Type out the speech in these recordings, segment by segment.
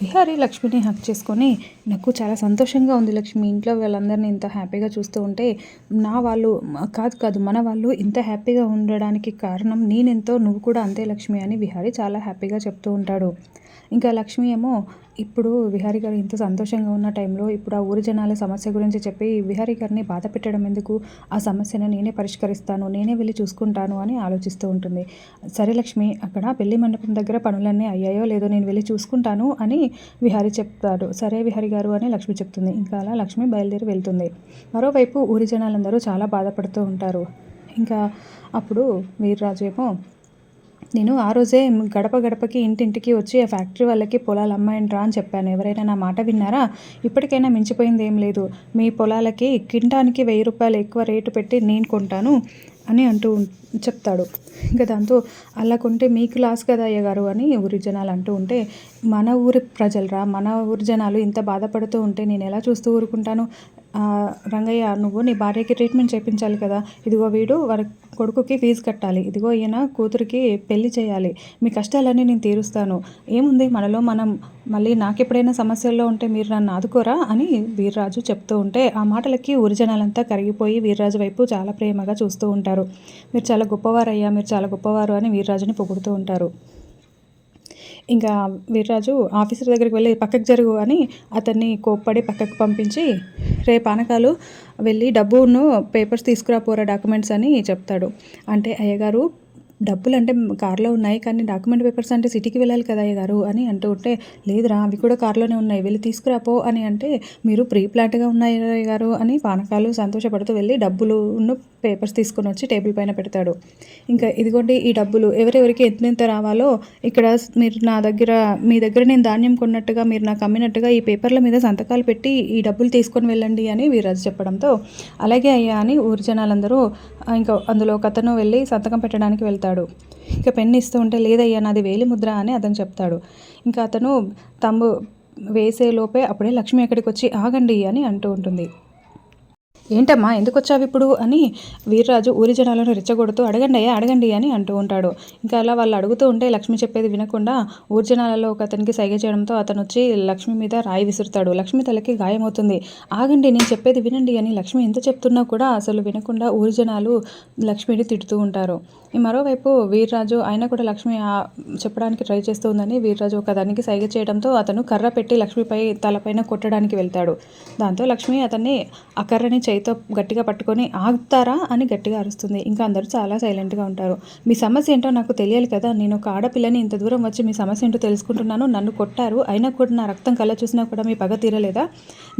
విహారి లక్ష్మిని హక్ చేసుకొని, నాకు చాలా సంతోషంగా ఉంది లక్ష్మి, ఇంట్లో వాళ్ళందరినీ ఇంత హ్యాపీగా చూస్తూ ఉంటే, నా వాళ్ళు కాదు మన వాళ్ళు ఇంత హ్యాపీగా ఉండడానికి కారణం నేనెంతో నువ్వు కూడా అంతే లక్ష్మి అని విహారి చాలా హ్యాపీగా చెప్తూ ఉంటాడు. ఇంకా లక్ష్మి ఏమో ఇప్పుడు విహారీ గారు ఇంత సంతోషంగా ఉన్న టైంలో ఇప్పుడు ఆ ఊరి జనాల సమస్య గురించి చెప్పి విహారీ గారిని బాధ పెట్టడం ఎందుకు, ఆ సమస్యను నేనే పరిష్కరిస్తాను, నేనే వెళ్ళి చూసుకుంటాను అని ఆలోచిస్తూ ఉంటుంది. సరే లక్ష్మి, అక్కడ పెళ్లి మండపం దగ్గర పనులన్నీ అయ్యాయో లేదో నేను వెళ్ళి చూసుకుంటాను అని విహారీ చెప్తాడు. సరే విహారీ గారు అని లక్ష్మి చెప్తుంది. ఇంకా అలా లక్ష్మి బయలుదేరి వెళ్తుంది. మరోవైపు ఊరి జనాలందరూ చాలా బాధపడుతూ ఉంటారు. ఇంకా అప్పుడు వీర్రాజు ఏమో, నేను ఆ రోజే గడప గడపకి ఇంటింటికి వచ్చి ఆ ఫ్యాక్టరీ వాళ్ళకి పొలాలు అమ్మాయంట్రా అని చెప్పాను. ఎవరైనా నా మాట విన్నారా? ఇప్పటికైనా మించిపోయింది ఏం లేదు. మీ పొలాలకి కింటానికి 1000 రూపాయలు ఎక్కువ రేటు పెట్టి నేను కొంటాను అని చెప్తాడు. ఇంకా దాంతో అలా కొంటే మీకు లాస్ కదా అయ్యగారు అని ఊరి జనాలు అంటూ ఉంటే, మన ఊరి ప్రజలరా, మన ఊరి జనాలు ఇంత బాధపడుతూ ఉంటే నేను ఎలా చూస్తూ ఊరుకుంటాను? రంగయ్య, నువ్వు నీ భార్యకి ట్రీట్మెంట్ చేయించాలి కదా, ఇదిగో వీడు వారి కొడుకుకి ఫీజు కట్టాలి, ఇదిగో ఈయన కూతురికి పెళ్లి చేయాలి, మీ కష్టాలన్నీ నేను తీరుస్తాను, ఏముంది మనలో మనం, మళ్ళీ నాకెప్పుడైనా సమస్యల్లో ఉంటే మీరు నన్ను ఆదుకోరా అని వీర్రాజు చెప్తూ ఉంటే, ఆ మాటలకి ఊరి జనాలంతా కరిగిపోయి వీర్రాజు వైపు చాలా ప్రేమగా చూస్తూ ఉంటారు. మీరు చాలా గొప్పవారయ్యా, మీరు చాలా గొప్పవారు అని వీర్రాజుని పొగుడుతూ ఉంటారు. ఇంకా వీర్రాజు ఆఫీసర్ దగ్గరికి వెళ్ళి పక్కకు జరుగు అని అతన్ని కోప్పడి పక్కకు పంపించి, రేపు ఆనకాలు వెళ్ళి డబ్బును పేపర్స్ తీసుకురా పోరా డాక్యుమెంట్స్ అని చెప్తాడు. అంటే అయ్యగారు, డబ్బులు అంటే కార్లో ఉన్నాయి, కానీ డాక్యుమెంట్ పేపర్స్ అంటే సిటీకి వెళ్ళాలి కదా అయ్యగారు అని అంటూ ఉంటే, లేదురా అవి కూడా కార్లోనే ఉన్నాయి, వెళ్ళి తీసుకురాపో అని అంటే, మీరు ప్రీ ప్లాన్డ్గా ఉన్నాయి అయ్యగారు అని పానకాలు సంతోషపడుతూ వెళ్ళి డబ్బులును పేపర్స్ తీసుకొని వచ్చి టేబుల్ పైన పెడతాడు. ఇంకా ఇదిగోండి ఈ డబ్బులు, ఎవరెవరికి ఎంతెంత రావాలో ఇక్కడ మీరు మీ దగ్గర నేను ధాన్యం కొన్నట్టుగా మీరు నాకు అమ్మినట్టుగా ఈ పేపర్ల మీద సంతకాలు పెట్టి ఈ డబ్బులు తీసుకొని వెళ్ళండి అని వీర్రాజు చెప్పడంతో, అలాగే అయ్యా అని ఊరి జనాలందరూ, ఇంకా అందులో ఒక అతను వెళ్ళి సంతకం పెట్టడానికి వెళ్తాడు. ఇంకా పెన్ను ఇస్తూ ఉంటే, లేదయ్యా నాది వేలి ముద్ర అని అతను చెప్తాడు. ఇంకా అతను తంబు వేసే లోపే అప్పుడే లక్ష్మి అక్కడికి వచ్చి, ఆగండి అని అంటూ ఉంటుంది. ఏంటమ్మా ఎందుకు వచ్చావు ఇప్పుడు అని వీర్రాజు ఊరి జనాలను రెచ్చగొడుతూ, అడగండి అయ్యా అడగండి అని అంటూ ఉంటాడు. ఇంకా అలా వాళ్ళు అడుగుతూ ఉంటే లక్ష్మి చెప్పేది వినకుండా ఊరి జనాలలో ఒక అతనికి సైగ చేయడంతో అతను వచ్చి లక్ష్మి మీద రాయి విసురుతాడు. లక్ష్మి తలకి గాయమవుతుంది. ఆగండి నేను చెప్పేది వినండి అని లక్ష్మి ఎంత చెప్తున్నా కూడా అసలు వినకుండా ఊరి జనాలు లక్ష్మిని తిడుతూ ఉంటారు. మరోవైపు వీర్రాజు ఆయన కూడా లక్ష్మి చెప్పడానికి ట్రై చేస్తూ ఉందని వీర్రాజు ఒక దానికి సైగ చేయడంతో అతను కర్ర పెట్టి లక్ష్మిపై తలపైన కొట్టడానికి వెళ్తాడు. దాంతో లక్ష్మి అతన్ని ఆ కర్రని చేయితో గట్టిగా పట్టుకొని, ఆగుతారా అని గట్టిగా అరుస్తుంది. ఇంకా అందరూ చాలా సైలెంట్గా ఉంటారు. మీ సమస్య ఏంటో నాకు తెలియాలి కదా, నేను ఒక ఆడపిల్లని ఇంత దూరం వచ్చి మీ సమస్య ఏంటో తెలుసుకుంటున్నాను, నన్ను కొట్టారు, అయినా కూడా నా రక్తం కళ్ళ చూసినా కూడా మీ పగ తీరలేదా,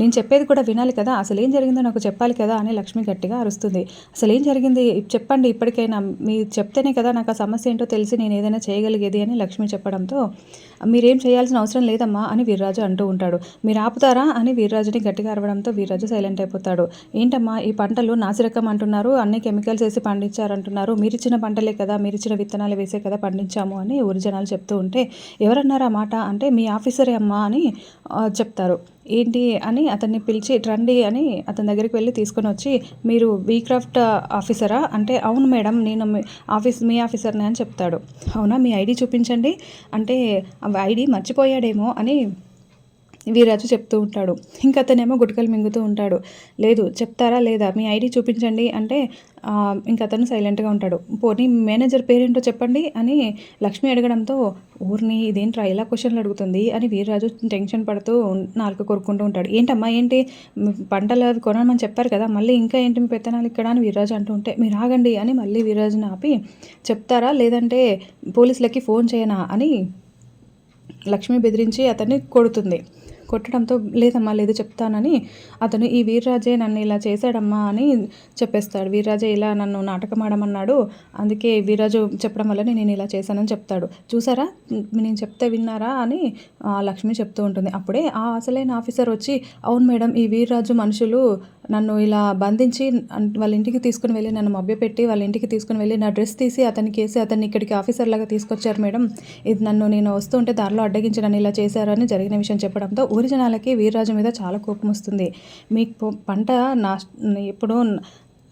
నేను చెప్పేది కూడా వినాలి కదా, అసలు ఏం జరిగిందో నాకు చెప్పాలి కదా అని లక్ష్మి గట్టిగా అరుస్తుంది. అసలు ఏం జరిగింది చెప్పండి ఇప్పటికైనా, మీ చెప్తేనే కదా నాకు ఆ సమస్య ఏంటో తెలిసి నేను ఏదైనా చేయగలిగేది అని లక్ష్మి చెప్పడంతో, మీరేం చేయాల్సిన అవసరం లేదమ్మా అని వీర్రాజు అంటూ ఉంటాడు. మీరు ఆపుతారా అని వీర్రాజుని గట్టిగా అరవడంతో వీర్రాజు సైలెంట్ అయిపోతాడు. ఏంటమ్మా ఈ పంటలు నాసిరకం అంటున్నారు, అన్ని కెమికల్స్ వేసి పండించారంటున్నారు, మీరిచ్చిన పంటలే కదా, మీరిచ్చిన విత్తనాలు వేసే కదా పండించాము అని ఊరి జనాలు చెప్తూ ఉంటే, ఎవరన్నారు ఆ మాట అంటే, మీ ఆఫీసరే అమ్మా అని చెప్తారు. ఏంటి అని అతన్ని పిలిచి, రండి అని అతని దగ్గరికి వెళ్ళి తీసుకొని వచ్చి, మీరు వీక్రాఫ్ట్ ఆఫీసరా అంటే, అవును మేడం నేను మీ ఆఫీసర్నే అని చెప్తాడు. అవునా మీ ఐడి చూపించండి అంటే, ఐడి మర్చిపోయాడేమో అని వీర్రాజు చెప్తూ ఉంటాడు. ఇంకా అతనేమో గుటకలు మింగుతూ ఉంటాడు. లేదు చెప్తారా లేదా, మీ ఐడి చూపించండి అంటే ఇంక అతను సైలెంట్గా ఉంటాడు. పోనీ మేనేజర్ పేరేంటో చెప్పండి అని లక్ష్మి అడగడంతో, ఊరిని ఇదేంట్రా ఇలా క్వశ్చన్లు అడుగుతుంది అని వీర్రాజు టెన్షన్ పడుతూ నాలుక కొరుక్కుంటూ ఉంటాడు. ఏంటమ్మా ఏంటి, పంటలు అవి కొనమని చెప్పారు కదా, మళ్ళీ ఇంకా ఏంటి మీ పెత్తనాలు ఇక్కడ అని వీర్రాజు అంటూ ఉంటే, మీరు ఆగండి అని మళ్ళీ వీర్రాజుని ఆపి, చెప్తారా లేదంటే పోలీసులకి ఫోన్ చేయనా అని లక్ష్మి బెదిరించి అతన్ని కొడుతుంది. కొట్టడంతో, లేదమ్మా లేదు చెప్తానని అతను, ఈ వీర్రాజే నన్ను ఇలా చేశాడమ్మా అని చెప్పేస్తాడు. వీర్రాజే ఇలా నన్ను నాటకం ఆడమన్నాడు, అందుకే వీర్రాజు చెప్పడం వల్ల నేను ఇలా చేశానని చెప్తాడు. చూసారా నేను చెప్తే విన్నారా అని లక్ష్మి చెప్తూ ఉంటుంది. అప్పుడే ఆ అసలైన ఆఫీసర్ వచ్చి, అవును మేడం ఈ వీర్రాజు మనుషులు నన్ను ఇలా బంధించి వాళ్ళ ఇంటికి తీసుకుని వెళ్ళి నన్ను మభ్యపెట్టి వాళ్ళ ఇంటికి తీసుకుని వెళ్ళి నా డ్రెస్ తీసి అతనికి వేసి అతన్ని ఇక్కడికి ఆఫీసర్ లాగా తీసుకొచ్చారు మేడం, ఇది నేను వస్తుంటే దారిలో అడ్డగించి నన్ను ఇలా చేశారు అని జరిగిన విషయం చెప్పడంతో ఊరి జనాలకి వీర్రాజు మీద చాలా కోపం వస్తుంది. మీకు పంట ఎప్పుడూ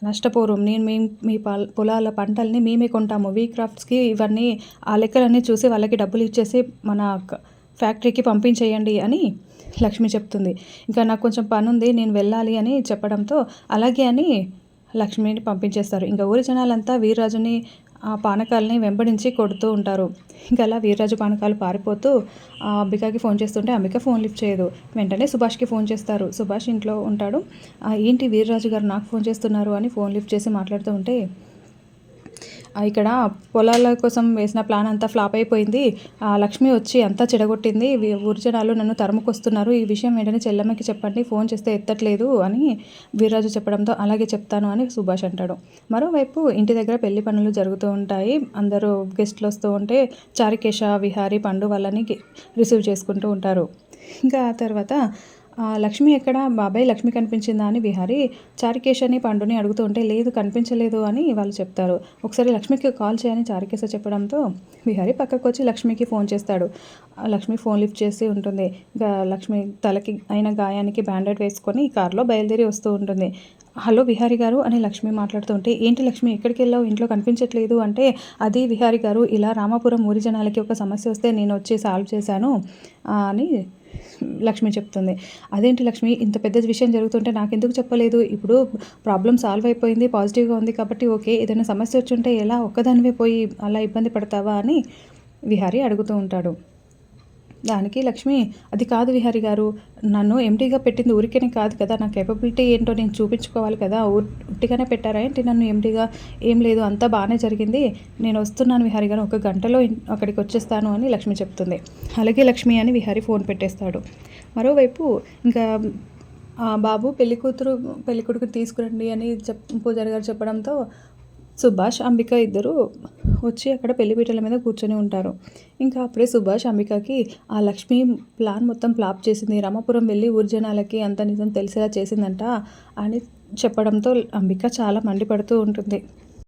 నష్టపోరు, నేను మీ పొలాల పంటల్ని మేమే కొంటాము, వీ క్రాఫ్ట్స్కి ఇవన్నీ ఆ లెక్కలన్నీ చూసి వాళ్ళకి డబ్బులు ఇచ్చేసి మన ఫ్యాక్టరీకి పంపించేయండి అని లక్ష్మి చెప్తుంది. ఇంకా నాకు కొంచెం పనుంది, నేను వెళ్ళాలి అని చెప్పడంతో అలాగే అని లక్ష్మిని పంపించేస్తారు. ఇంకా ఊరి జనాలంతా వీర్రాజుని ఆ పానకాలని వెంబడించి కొడుతూ ఉంటారు. ఇంకా అలా వీర్రాజు పానకాలు పారిపోతూ అంబికకి ఫోన్ చేస్తుంటే అంబిక ఫోన్ లిఫ్ట్ చేయదు. వెంటనే సుభాష్కి ఫోన్ చేస్తారు. సుభాష్ ఇంట్లో ఉంటాడు. ఏంటి వీర్రాజు గారు నాకు ఫోన్ చేస్తున్నారు అని ఫోన్ లిఫ్ట్ చేసి మాట్లాడుతూ ఉంటే, ఇక్కడ పొలాల కోసం వేసిన ప్లాన్ అంతా ఫ్లాప్ అయిపోయింది. లక్ష్మి వచ్చి అంతా చెడగొట్టింది. ఊరి జనాలు నన్ను తరుముకొస్తున్నారు. ఈ విషయం వెంటనే చెల్లమ్మకి చెప్పండి, ఫోన్ చేస్తే ఎత్తట్లేదు అని వీర్రాజు చెప్పడంతో అలాగే చెప్తాను అని సుభాష్ అంటాడు. మరోవైపు ఇంటి దగ్గర పెళ్లి పనులు జరుగుతూ ఉంటాయి. అందరూ గెస్ట్లు వస్తూ ఉంటే చారుకేశ, విహారీ, పండు వాళ్ళని రిసీవ్ చేసుకుంటూ ఉంటారు. ఇంకా ఆ తర్వాత లక్ష్మి ఎక్కడ, బాబాయ్ లక్ష్మి కనిపించిందా అని విహారీ చారుకేశని, పండుని అడుగుతూ ఉంటే లేదు కనిపించలేదు అని వాళ్ళు చెప్తారు. ఒకసారి లక్ష్మికి కాల్ చేయని చారుకేశ చెప్పడంతో విహారీ పక్కకు వచ్చి లక్ష్మికి ఫోన్ చేస్తాడు. లక్ష్మి ఫోన్ లిఫ్ట్ చేసి ఉంటుంది. ఇంకా లక్ష్మి తలకి అయిన గాయానికి బ్యాండేడ్ వేసుకొని కారులో బయలుదేరి వస్తూ ఉంటుంది. హలో విహారీ గారు అని లక్ష్మి మాట్లాడుతుంటే, ఏంటి లక్ష్మి ఎక్కడికి వెళ్ళావు, ఇంట్లో కనిపించట్లేదు అంటే, అది విహారీ గారు ఇలా రామాపురం ఊరి జనాలకి ఒక సమస్య వస్తే నేను వచ్చి సాల్వ్ చేశాను అని లక్ష్మి చెప్తుంది. అదేంటి లక్ష్మి, ఇంత పెద్ద విషయం జరుగుతుంటే నాకెందుకు చెప్పలేదు? ఇప్పుడు ప్రాబ్లం సాల్వ్ అయిపోయింది, పాజిటివ్గా ఉంది కాబట్టి ఓకే, ఏదైనా సమస్య వచ్చుంటే ఎలా ఒక్కదానివే పోయి అలా ఇబ్బంది పడతావా అని విహారీ అడుగుతూ ఉంటాడు. దానికి లక్ష్మి, అది కాదు విహారీ గారు, నన్ను ఎండీగా పెట్టింది ఊరికేనే కాదు కదా, నా కేపబిలిటీ ఏంటో నేను చూపించుకోవాలి కదా, ఉట్టిగానే పెట్టారా ఏంటి నన్ను ఎండీగా? ఏం లేదు, అంతా బాగానే జరిగింది, నేను వస్తున్నాను విహారీ గారు, ఒక గంటలో అక్కడికి వచ్చేస్తాను అని లక్ష్మి చెప్తుంది. అలాగే లక్ష్మి అని విహారీ ఫోన్ పెట్టేస్తాడు. మరోవైపు ఇంకా బాబు పెళ్ళికొడుకుని తీసుకురండి అని పూజారి గారు చెప్పడంతో సుభాష్, అంబిక ఇద్దరు వచ్చి అక్కడ పెళ్లిపీటల మీద కూర్చొని ఉంటారు. ఇంకా అప్పుడే సుభాష్ అంబికకి ఆ లక్ష్మి ప్లాన్ మొత్తం ఫ్లాప్ చేసింది, రామాపురం వెళ్ళి ఊరి జనాలకి అంత నిజం తెలిసేలా చేసిందంట అని చెప్పడంతో అంబిక చాలా మండిపడుతూ ఉంటుంది.